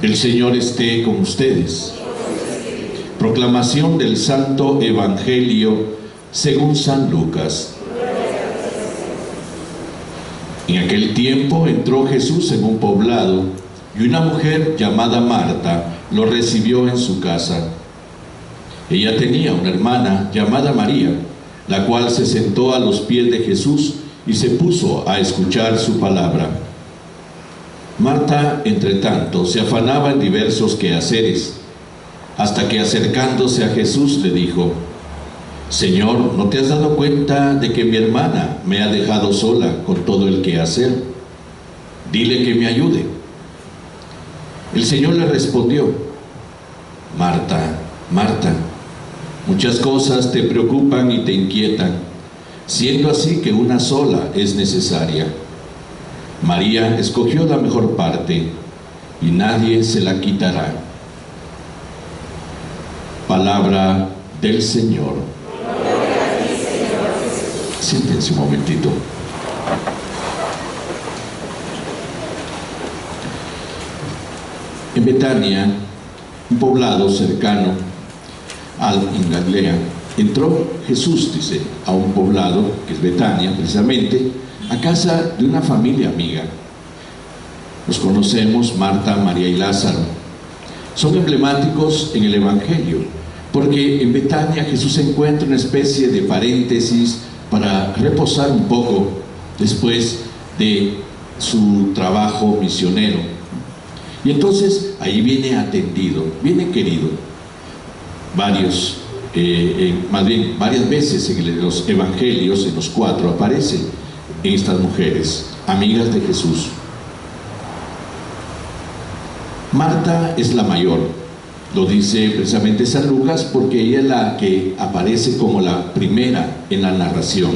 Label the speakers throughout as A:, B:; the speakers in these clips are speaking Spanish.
A: El Señor esté con ustedes. Proclamación del Santo Evangelio según San Lucas. En aquel tiempo entró Jesús en un poblado y una mujer llamada Marta lo recibió en su casa. Ella tenía una hermana llamada María, la cual se sentó a los pies de Jesús y se puso a escuchar su palabra. Marta, entre tanto, se afanaba en diversos quehaceres, hasta que acercándose a Jesús le dijo: Señor, ¿no te has dado cuenta de que mi hermana me ha dejado sola con todo el quehacer? Dile que me ayude. El Señor le respondió: Marta, Marta, muchas cosas te preocupan y te inquietan, siendo así que una sola es necesaria. María escogió la mejor parte, y nadie se la quitará. Palabra del Señor. Siéntense un momentito. En Betania, un poblado cercano en Galilea, entró Jesús, dice, a un poblado que es Betania, precisamente, a casa de una familia amiga. Los conocemos, Marta, María y Lázaro. Son emblemáticos en el Evangelio, porque en Betania Jesús encuentra una especie de paréntesis para reposar un poco después de su trabajo misionero. Y entonces ahí viene atendido, viene querido. Varias veces en los evangelios, en los 4, aparecen estas mujeres, amigas de Jesús. Marta es la mayor, lo dice precisamente San Lucas, porque ella es la que aparece como la primera en la narración,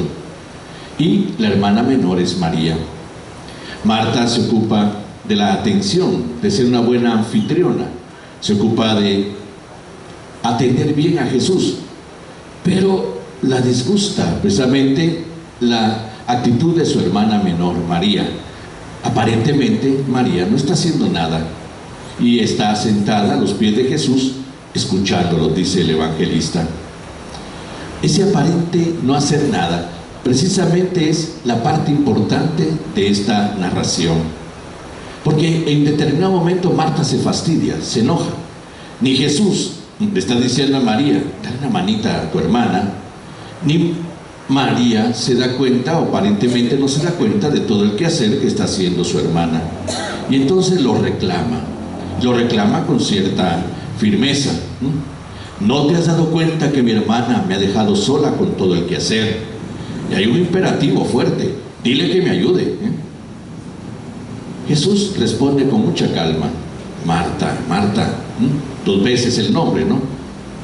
A: y la hermana menor es María. Marta se ocupa de la atención, de ser una buena anfitriona, se ocupa de atender bien a Jesús, pero la disgusta precisamente la actitud de su hermana menor, María. Aparentemente María no está haciendo nada y está sentada a los pies de Jesús escuchándolo, dice el evangelista. Ese aparente no hacer nada precisamente es la parte importante de esta narración, porque en determinado momento Marta se fastidia, se enoja. Ni Jesús le está diciendo a María: dale una manita a tu hermana, ni María se da cuenta, o aparentemente no se da cuenta, de todo el quehacer que está haciendo su hermana. Y entonces lo reclama con cierta firmeza. ¿No te has dado cuenta que mi hermana me ha dejado sola con todo el quehacer? Y hay un imperativo fuerte: dile que me ayude. Jesús responde con mucha calma: Marta, Marta, 2 veces el nombre, ¿no?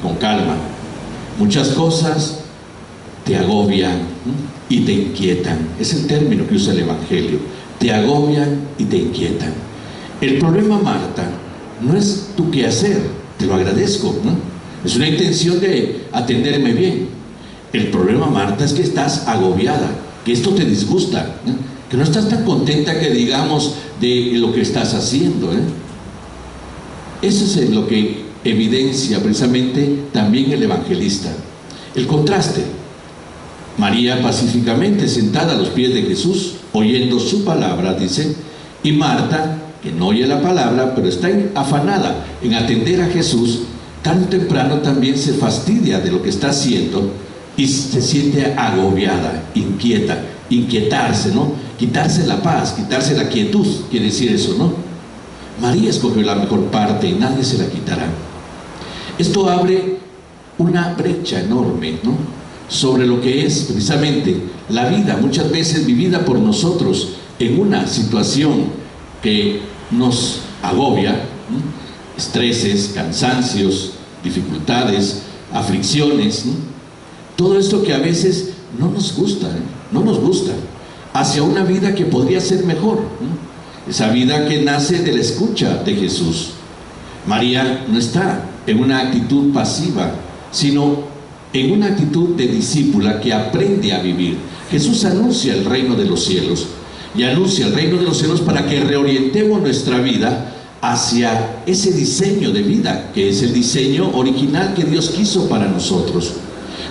A: Con calma. Muchas cosas te agobian y te inquietan. Es el término que usa el Evangelio: te agobian y te inquietan. El problema, Marta, no es tu quehacer, te lo agradezco, ¿no? Es una intención de atenderme bien. El problema, Marta, es que estás agobiada, que esto te disgusta, ¿no? Que no estás tan contenta que digamos de lo que estás haciendo, ¿eh? Eso es lo que evidencia precisamente también el evangelista. El contraste: María pacíficamente sentada a los pies de Jesús, oyendo su palabra, dice, y Marta, que no oye la palabra, pero está afanada en atender a Jesús, tan temprano también se fastidia de lo que está haciendo y se siente agobiada, inquieta, inquietarse, ¿no? Quitarse la paz, quitarse la quietud, quiere decir eso, ¿no? María escogió la mejor parte y nadie se la quitará. Esto abre una brecha enorme, ¿no?, sobre lo que es precisamente la vida, muchas veces vivida por nosotros en una situación que nos agobia, ¿no? Estreses, cansancios, dificultades, aflicciones, ¿no? Todo esto que a veces no nos gusta, no nos gusta, hacia una vida que podría ser mejor, ¿no? Esa vida que nace de la escucha de Jesús. María no está en una actitud pasiva, sino en una actitud de discípula que aprende a vivir. Jesús anuncia el reino de los cielos, y anuncia el reino de los cielos para que reorientemos nuestra vida hacia ese diseño de vida, que es el diseño original que Dios quiso para nosotros.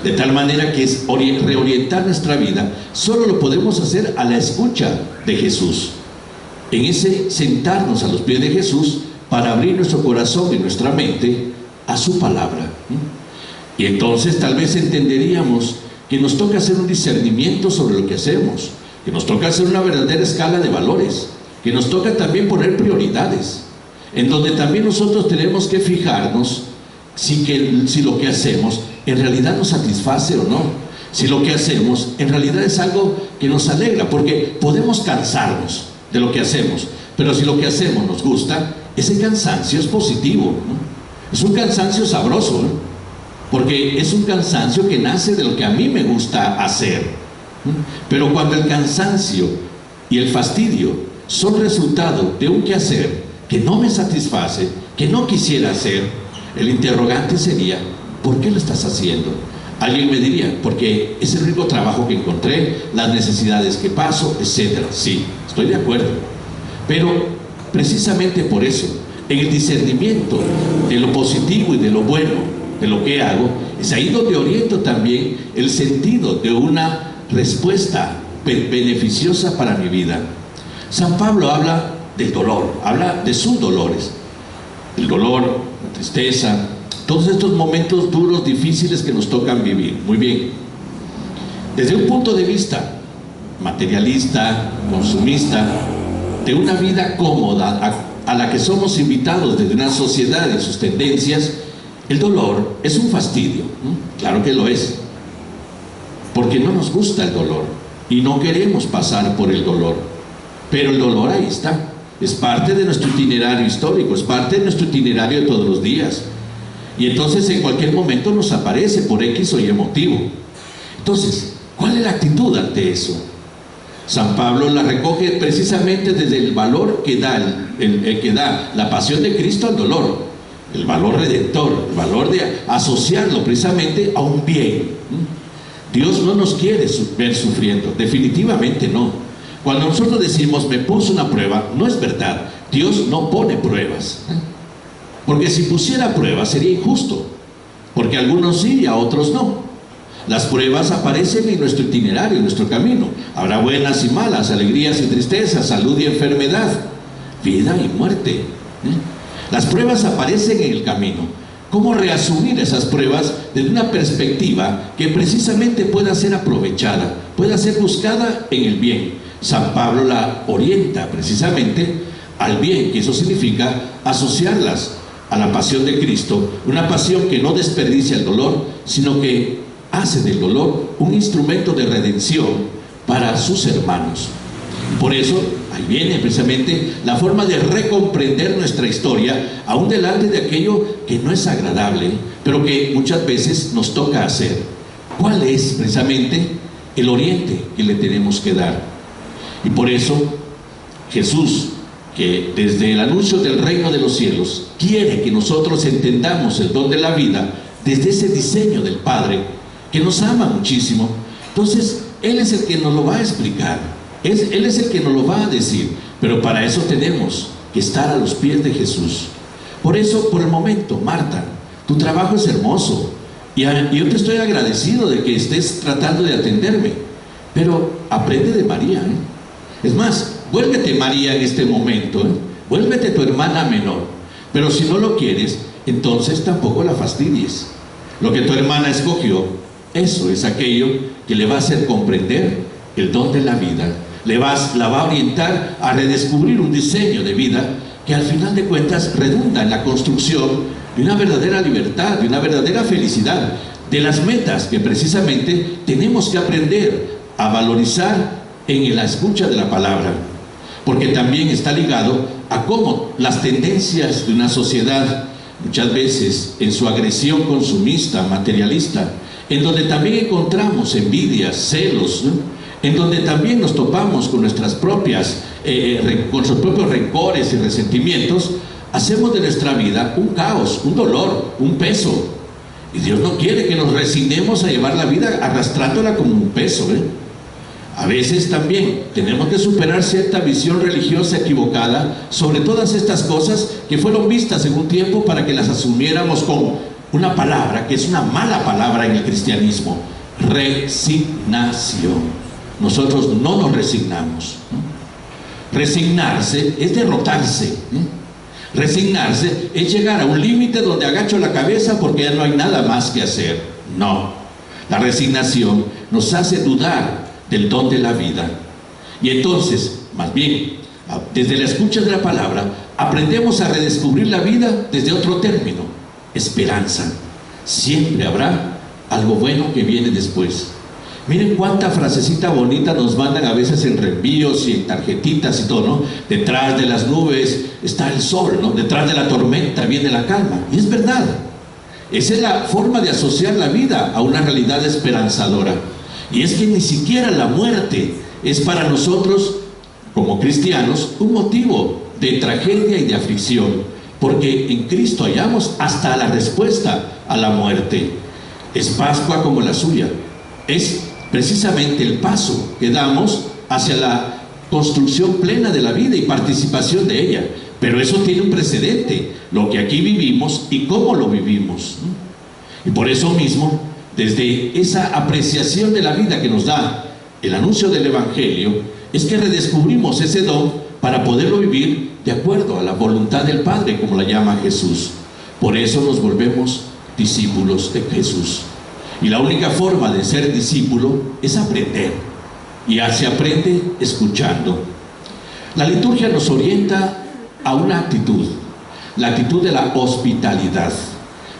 A: De tal manera que es reorientar nuestra vida, solo lo podemos hacer a la escucha de Jesús. En ese sentarnos a los pies de Jesús para abrir nuestro corazón y nuestra mente a su palabra. Y entonces tal vez entenderíamos que nos toca hacer un discernimiento sobre lo que hacemos, que nos toca hacer una verdadera escala de valores, que nos toca también poner prioridades, en donde también nosotros tenemos que fijarnos si lo que hacemos en realidad nos satisface o no, si lo que hacemos en realidad es algo que nos alegra, porque podemos cansarnos de lo que hacemos, pero si lo que hacemos nos gusta, ese cansancio es positivo, ¿no? Es un cansancio sabroso, ¿no? Porque es un cansancio que nace de lo que a mí me gusta hacer, ¿no? Pero cuando el cansancio y el fastidio son resultado de un quehacer que no me satisface, que no quisiera hacer, el interrogante sería: ¿por qué lo estás haciendo? Alguien me diría: porque es el único trabajo que encontré, las necesidades que paso, etc. Sí, estoy de acuerdo. Pero precisamente por eso, en el discernimiento de lo positivo y de lo bueno de lo que hago, es ahí donde oriento también el sentido de una respuesta beneficiosa para mi vida. San Pablo habla del dolor, habla de sus dolores, el dolor, la tristeza, todos estos momentos duros, difíciles que nos tocan vivir. Muy bien, desde un punto de vista materialista, consumista, de una vida cómoda a la que somos invitados desde una sociedad y sus tendencias, el dolor es un fastidio. Claro que lo es, porque no nos gusta el dolor y no queremos pasar por el dolor, pero el dolor ahí está, es parte de nuestro itinerario histórico, es parte de nuestro itinerario de todos los días, y entonces en cualquier momento nos aparece por X o Y motivo. Entonces, ¿cuál es la actitud ante eso? San Pablo la recoge precisamente desde el valor que da, que da la pasión de Cristo al dolor, el valor redentor, el valor de asociarlo precisamente a un bien. Dios no nos quiere ver sufriendo, definitivamente no. Cuando nosotros decimos me puso una prueba, no es verdad. Dios no pone pruebas, porque si pusiera pruebas sería injusto, porque a algunos sí y a otros no. Las pruebas aparecen en nuestro itinerario, en nuestro camino. Habrá buenas y malas, alegrías y tristezas, salud y enfermedad, vida y muerte. Las pruebas aparecen en el camino. ¿Cómo reasumir esas pruebas desde una perspectiva que precisamente pueda ser aprovechada, pueda ser buscada en el bien? San Pablo la orienta precisamente al bien, que eso significa asociarlas a la pasión de Cristo, una pasión que no desperdicia el dolor, sino que hace del dolor un instrumento de redención para sus hermanos. Por eso, ahí viene precisamente la forma de recomprender nuestra historia, aún delante de aquello que no es agradable, pero que muchas veces nos toca hacer. ¿Cuál es precisamente el oriente que le tenemos que dar? Y por eso, Jesús, que desde el anuncio del reino de los cielos, quiere que nosotros entendamos el don de la vida desde ese diseño del Padre, que nos ama muchísimo. Entonces, Él es el que nos lo va a explicar, Él es el que nos lo va a decir, pero para eso tenemos que estar a los pies de Jesús. Por eso, por el momento, Marta, tu trabajo es hermoso, y yo te estoy agradecido de que estés tratando de atenderme, pero aprende de María, ¿eh? Es más, vuélvete María en este momento, ¿eh? Vuélvete tu hermana menor, pero si no lo quieres, entonces tampoco la fastidies. Lo que tu hermana escogió, eso es aquello que le va a hacer comprender el don de la vida, la va a orientar a redescubrir un diseño de vida que al final de cuentas redunda en la construcción de una verdadera libertad, de una verdadera felicidad, de las metas que precisamente tenemos que aprender a valorizar en la escucha de la palabra, porque también está ligado a cómo las tendencias de una sociedad, muchas veces en su agresión consumista, materialista, en donde también encontramos envidias, celos, ¿no? En donde también nos topamos con nuestras propias, con nuestros propios rencores y resentimientos, hacemos de nuestra vida un caos, un dolor, un peso. Y Dios no quiere que nos resignemos a llevar la vida arrastrándola como un peso, ¿eh? A veces también tenemos que superar cierta visión religiosa equivocada sobre todas estas cosas que fueron vistas en un tiempo para que las asumiéramos con una palabra que es una mala palabra en el cristianismo: resignación. Nosotros no nos resignamos. Resignarse es derrotarse. Resignarse es llegar a un límite donde agacho la cabeza porque ya no hay nada más que hacer. No. La resignación nos hace dudar del don de la vida. Y entonces, más bien, desde la escucha de la palabra, aprendemos a redescubrir la vida desde otro término: esperanza. Siempre habrá algo bueno que viene después. Miren cuánta frasecita bonita nos mandan a veces en reenvíos y en tarjetitas y todo, ¿no? Detrás de las nubes está el sol, ¿no? Detrás de la tormenta viene la calma. Y es verdad. Esa es la forma de asociar la vida a una realidad esperanzadora. Y es que ni siquiera la muerte es para nosotros, como cristianos, un motivo de tragedia y de aflicción, porque en Cristo hallamos hasta la respuesta a la muerte. Es Pascua como la suya. Es precisamente el paso que damos hacia la construcción plena de la vida y participación de ella. Pero eso tiene un precedente: lo que aquí vivimos y cómo lo vivimos. Y por eso mismo, desde esa apreciación de la vida que nos da el anuncio del Evangelio, es que redescubrimos ese don para poderlo vivir de acuerdo a la voluntad del Padre, como la llama Jesús. Por eso nos volvemos discípulos de Jesús. Y la única forma de ser discípulo es aprender. Y se aprende escuchando. La liturgia nos orienta a una actitud, la actitud de la hospitalidad.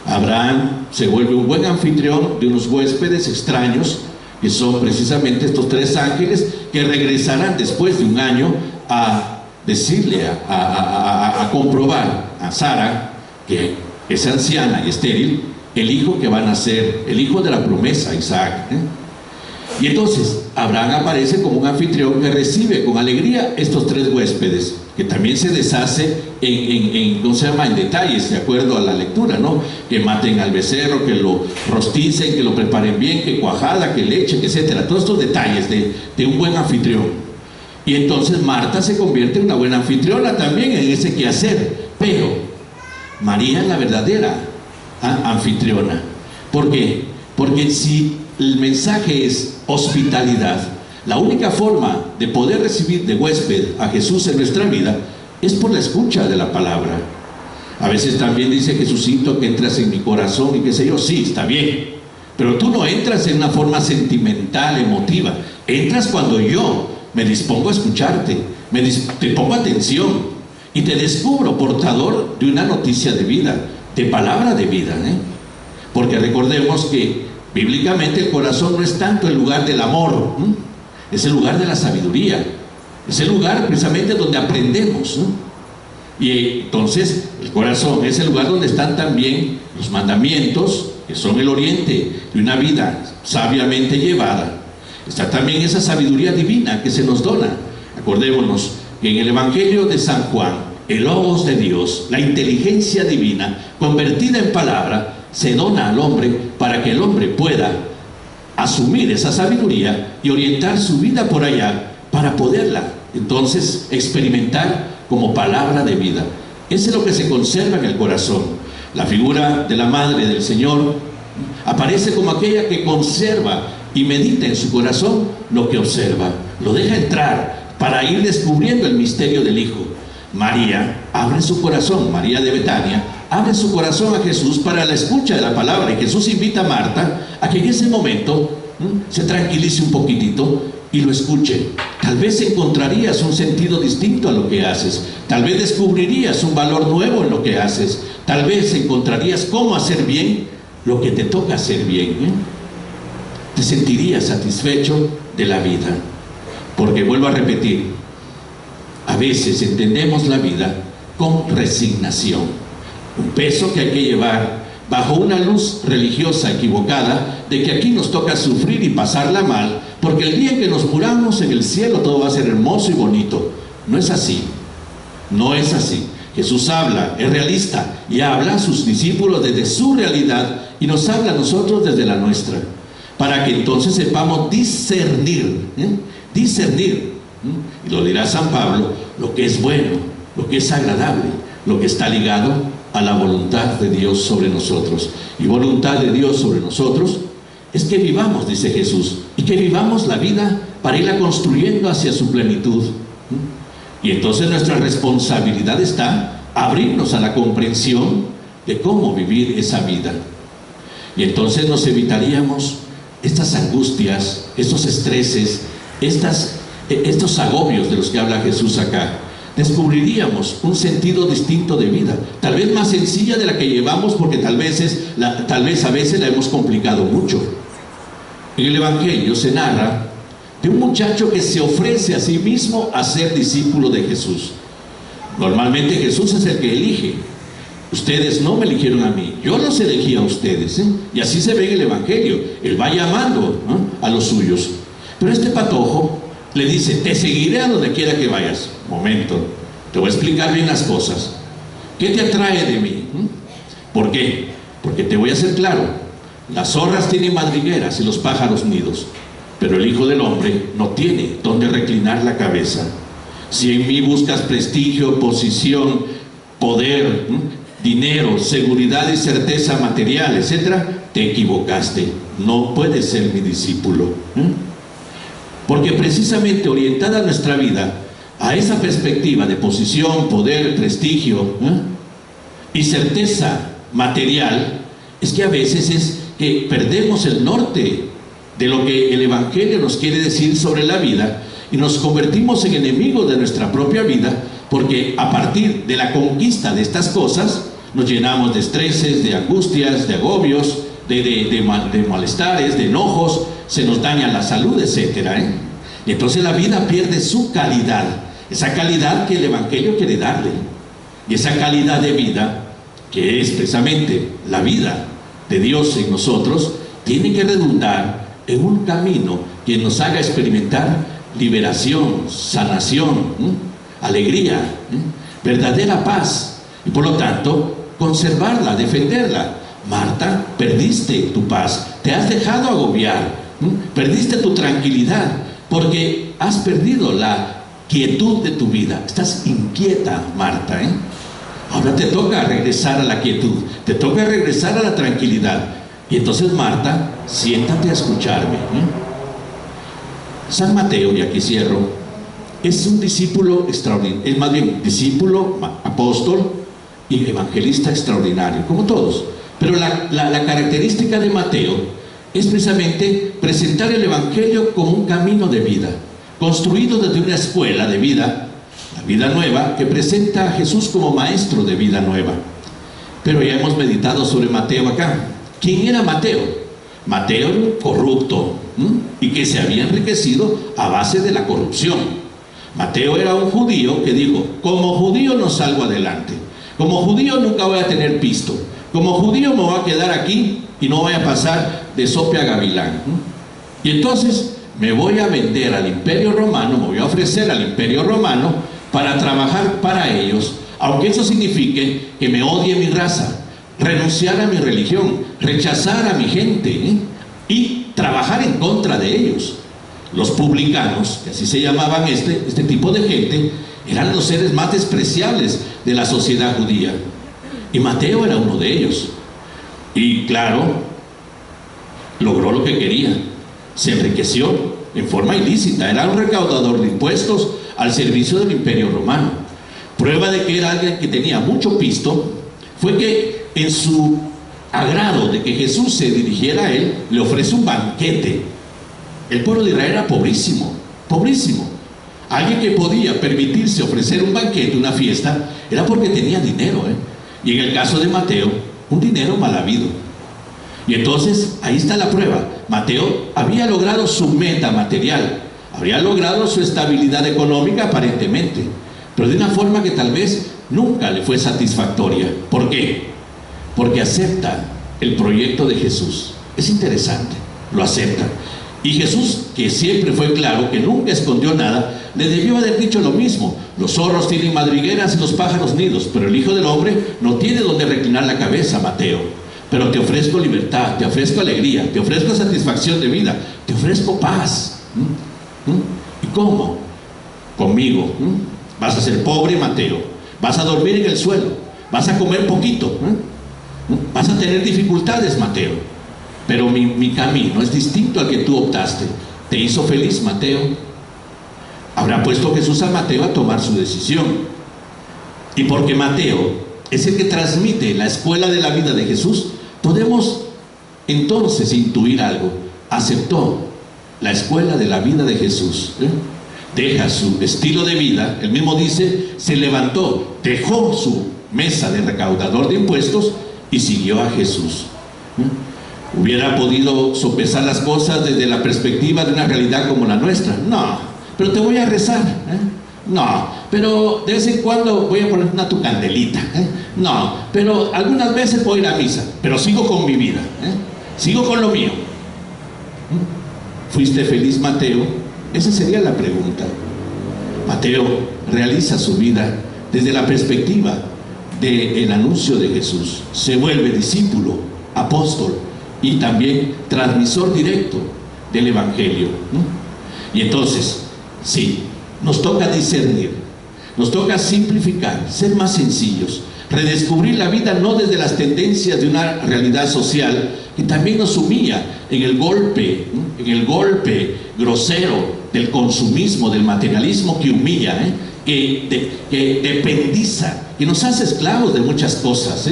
A: Abraham se vuelve un buen anfitrión de unos huéspedes extraños, que son precisamente estos 3 ángeles que regresarán después de un año a decirle, a comprobar a Sara, que es anciana y estéril, el hijo que van a ser, el hijo de la promesa, Isaac. Y entonces Abraham aparece como un anfitrión que recibe con alegría estos 3 huéspedes, que también se deshace ¿cómo se llama?, en detalles, de acuerdo a la lectura, ¿no? Que maten al becerro, que lo rosticen, que lo preparen bien, que cuajada, que leche, que etcétera. Todos estos detalles de un buen anfitrión. Y entonces Marta se convierte en una buena anfitriona también en ese quehacer. Pero María es la verdadera anfitriona. ¿Por qué? Porque si el mensaje es hospitalidad, la única forma de poder recibir de huésped a Jesús en nuestra vida es por la escucha de la palabra. A veces también dice Jesucito que entras en mi corazón y qué sé yo. Sí, está bien, pero tú no entras en una forma sentimental, emotiva. Entras cuando yo me dispongo a escucharte, te pongo atención y te descubro portador de una noticia de vida, de palabra de vida, porque recordemos que bíblicamente el corazón no es tanto el lugar del amor, es el lugar de la sabiduría, es el lugar precisamente donde aprendemos, y entonces el corazón es el lugar donde están también los mandamientos, que son el oriente de una vida sabiamente llevada. Está también esa sabiduría divina que se nos dona. Acordémonos que en el Evangelio de San Juan, el Logos de Dios, la inteligencia divina convertida en palabra, se dona al hombre para que el hombre pueda asumir esa sabiduría y orientar su vida por allá para poderla entonces experimentar como palabra de vida. Eso es lo que se conserva en el corazón. La figura de la Madre del Señor aparece como aquella que conserva y medita en su corazón lo que observa, lo deja entrar para ir descubriendo el misterio del Hijo. María abre su corazón, María de Betania abre su corazón a Jesús para la escucha de la palabra, y Jesús invita a Marta a que en ese momento se tranquilice un poquitito y lo escuche. Tal vez encontrarías un sentido distinto a lo que haces, tal vez descubrirías un valor nuevo en lo que haces, tal vez encontrarías cómo hacer bien lo que te toca hacer bien, te sentirías satisfecho de la vida. Porque vuelvo a repetir, a veces entendemos la vida con resignación, un peso que hay que llevar bajo una luz religiosa equivocada de que aquí nos toca sufrir y pasarla mal, porque el día en que nos muramos en el cielo todo va a ser hermoso y bonito. No es así, no es así. Jesús habla, es realista, y habla a sus discípulos desde su realidad y nos habla a nosotros desde la nuestra, para que entonces sepamos discernir discernir, y lo dirá San Pablo, lo que es bueno, lo que es agradable, lo que está ligado a la voluntad de Dios sobre nosotros. Y voluntad de Dios sobre nosotros es que vivamos, dice Jesús, y que vivamos la vida para irla construyendo hacia su plenitud. Y entonces nuestra responsabilidad está abrirnos a la comprensión de cómo vivir esa vida. Y entonces nos evitaríamos estas angustias, estos estreses, estos agobios de los que habla Jesús acá. Descubriríamos un sentido distinto de vida, tal vez más sencilla de la que llevamos, porque tal vez a veces la hemos complicado mucho. En el Evangelio se narra de un muchacho que se ofrece a sí mismo a ser discípulo de Jesús. Normalmente Jesús es el que elige. Ustedes no me eligieron a mí, yo los elegí a ustedes, y así se ve en el Evangelio. Él va llamando a los suyos. Pero este patojo le dice: te seguiré a donde quiera que vayas. Momento, te voy a explicar bien las cosas. ¿Qué te atrae de mí? ¿Por qué? Porque te voy a hacer claro. Las zorras tienen madrigueras y los pájaros nidos, pero el Hijo del Hombre no tiene donde reclinar la cabeza. Si en mí buscas prestigio, posición, poder, dinero, seguridad y certeza material, etcétera, te equivocaste. No puedes ser mi discípulo. Porque precisamente orientada nuestra vida a esa perspectiva de posición, poder, prestigio y certeza material, es que a veces es que perdemos el norte de lo que el Evangelio nos quiere decir sobre la vida, y nos convertimos en enemigos de nuestra propia vida, porque a partir de la conquista de estas cosas nos llenamos de estreses, de angustias, de agobios, de malestares, de enojos, se nos daña la salud, etcétera, Y entonces la vida pierde su calidad, esa calidad que el Evangelio quiere darle. Y esa calidad de vida, que es precisamente la vida de Dios en nosotros, tiene que redundar en un camino que nos haga experimentar liberación, sanación, alegría, verdadera paz, y por lo tanto conservarla, defenderla. Marta, perdiste tu paz, te has dejado agobiar, perdiste tu tranquilidad, porque has perdido la quietud de tu vida. Estás inquieta, Marta, Ahora te toca regresar a la quietud, te toca regresar a la tranquilidad. Y entonces, Marta, siéntate a escucharme. San Mateo, y aquí cierro, es un discípulo extraordinario, es más bien discípulo, apóstol y evangelista extraordinario, como todos. Pero la característica de Mateo es precisamente presentar el Evangelio como un camino de vida, construido desde una escuela de vida, la vida nueva, que presenta a Jesús como maestro de vida nueva. Pero ya hemos meditado sobre Mateo acá. ¿Quién era Mateo? Mateo era un corrupto, y que se había enriquecido a base de la corrupción. Mateo era un judío que dijo: como judío no salgo adelante, como judío nunca voy a tener pisto, como judío me voy a quedar aquí y no voy a pasar de sope a gavilán. Y entonces me voy a vender al Imperio Romano, me voy a ofrecer al Imperio Romano para trabajar para ellos, aunque eso signifique que me odie mi raza, renunciar a mi religión, rechazar a mi gente, y trabajar en contra de ellos. Los publicanos, que así se llamaban este tipo de gente, eran los seres más despreciables de la sociedad judía, y Mateo era uno de ellos. Y claro, logró lo que quería, se enriqueció en forma ilícita, era un recaudador de impuestos al servicio del Imperio Romano. Prueba de que era alguien que tenía mucho pisto fue que, en su agrado de que Jesús se dirigiera a él, le ofrece un banquete. El pueblo de Israel era pobrísimo, pobrísimo. Alguien que podía permitirse ofrecer un banquete, una fiesta, era porque tenía dinero, Y en el caso de Mateo, un dinero mal habido. Y entonces, ahí está la prueba. Mateo había logrado su meta material, habría logrado su estabilidad económica aparentemente, pero de una forma que tal vez nunca le fue satisfactoria. ¿Por qué? Porque acepta el proyecto de Jesús. Es interesante, lo acepta. Y Jesús, que siempre fue claro, que nunca escondió nada, le debió haber dicho lo mismo: los zorros tienen madrigueras y los pájaros nidos, pero el Hijo del Hombre no tiene donde reclinar la cabeza, Mateo. Pero te ofrezco libertad, te ofrezco alegría, te ofrezco satisfacción de vida, te ofrezco paz. Y cómo? Conmigo. Vas a ser pobre, Mateo. Vas a dormir en el suelo. Vas a comer poquito. Vas a tener dificultades, Mateo. Pero mi camino es distinto al que tú optaste. ¿Te hizo feliz, Mateo? Habrá puesto Jesús a Mateo a tomar su decisión. Y porque Mateo es el que transmite la escuela de la vida de Jesús, podemos entonces intuir algo. Aceptó la escuela de la vida de Jesús. Deja su estilo de vida. Él mismo dice, se levantó, dejó su mesa de recaudador de impuestos y siguió a Jesús. ¿Hubiera podido sopesar las cosas desde la perspectiva de una realidad como la nuestra? No, pero te voy a rezar. No, pero de vez en cuando voy a poner una tu candelita. No, pero algunas veces voy a ir a misa, pero sigo con mi vida. Sigo con lo mío. ¿Fuiste feliz, Mateo? Esa sería la pregunta. Mateo realiza su vida desde la perspectiva del anuncio de Jesús. Se vuelve discípulo, apóstol y también transmisor directo del Evangelio. Y entonces, sí, nos toca discernir, nos toca simplificar, ser más sencillos, redescubrir la vida no desde las tendencias de una realidad social que también nos humilla en el golpe grosero del consumismo, del materialismo que humilla, que dependiza, que nos hace esclavos de muchas cosas.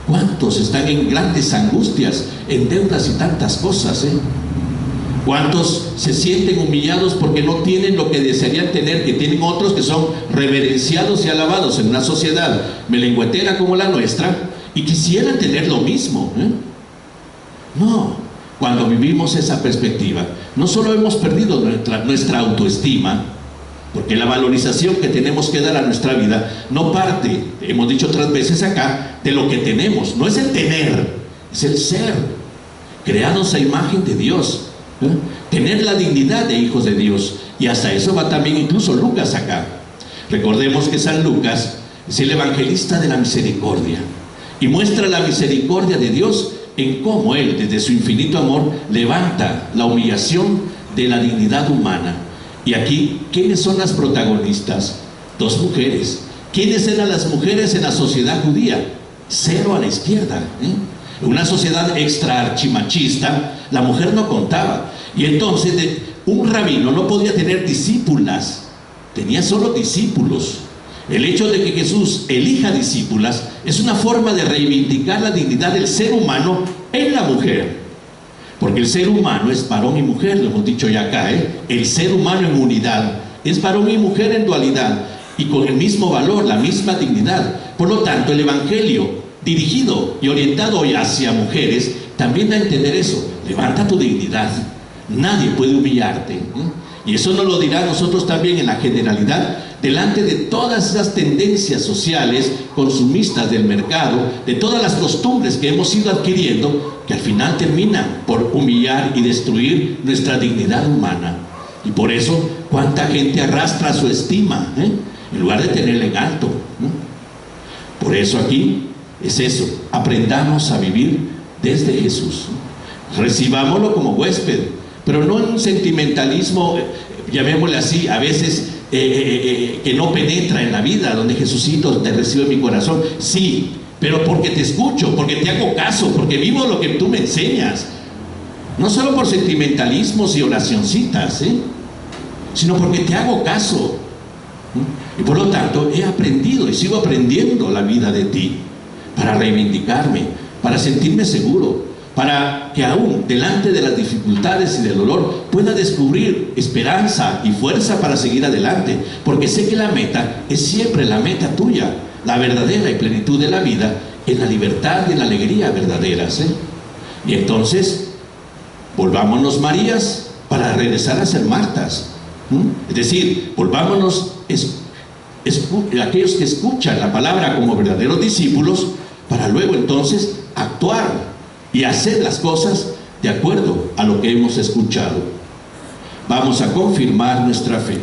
A: ¿Cuántos están en grandes angustias, en deudas y tantas cosas? ¿Cuántos se sienten humillados porque no tienen lo que desearían tener, que tienen otros que son reverenciados y alabados en una sociedad melengüetera como la nuestra y quisieran tener lo mismo? No, cuando vivimos esa perspectiva, no solo hemos perdido nuestra autoestima, porque la valorización que tenemos que dar a nuestra vida no parte, hemos dicho otras veces acá, de lo que tenemos. No es el tener, es el ser, creados a imagen de Dios. Tener la dignidad de hijos de Dios. Y hasta eso va también incluso Lucas acá. Recordemos que San Lucas es el evangelista de la misericordia y muestra la misericordia de Dios en cómo Él, desde su infinito amor, levanta la humillación de la dignidad humana. Y aquí, ¿quiénes son las protagonistas? Dos mujeres. ¿Quiénes eran las mujeres en la sociedad judía? Cero a la izquierda. En una sociedad extra archimachista, la mujer no contaba. Y entonces un rabino no podía tener discípulas, tenía solo discípulos. El hecho de que Jesús elija discípulas es una forma de reivindicar la dignidad del ser humano en la mujer. Porque el ser humano es varón y mujer, lo hemos dicho ya acá, El ser humano en unidad es varón y mujer en dualidad y con el mismo valor, la misma dignidad. Por lo tanto, el Evangelio dirigido y orientado hoy hacia mujeres también da a entender eso. Levanta tu dignidad, nadie puede humillarte. Y eso nos lo dirá a nosotros también en la generalidad, delante de todas esas tendencias sociales consumistas del mercado, de todas las costumbres que hemos ido adquiriendo, que al final terminan por humillar y destruir nuestra dignidad humana. Y por eso, cuánta gente arrastra su estima, en lugar de tenerla en alto. Por eso aquí es eso, aprendamos a vivir desde Jesús. Recibámoslo como huésped, pero no en un sentimentalismo, llamémosle así, a veces que no penetra en la vida, donde Jesucito te recibe en mi corazón. Sí, pero porque te escucho, porque te hago caso, porque vivo lo que tú me enseñas. No solo por sentimentalismos y oracioncitas, sino porque te hago caso. Y por lo tanto he aprendido y sigo aprendiendo la vida de ti, para reivindicarme, para sentirme seguro, para que aún delante de las dificultades y del dolor pueda descubrir esperanza y fuerza para seguir adelante, porque sé que la meta es siempre la meta tuya, la verdadera y plenitud de la vida en la libertad y en la alegría verdaderas. Y entonces volvámonos Marías para regresar a ser Martas. Es decir, volvámonos aquellos que escuchan la palabra como verdaderos discípulos, para luego entonces actuar y hacer las cosas de acuerdo a lo que hemos escuchado. Vamos a confirmar nuestra fe.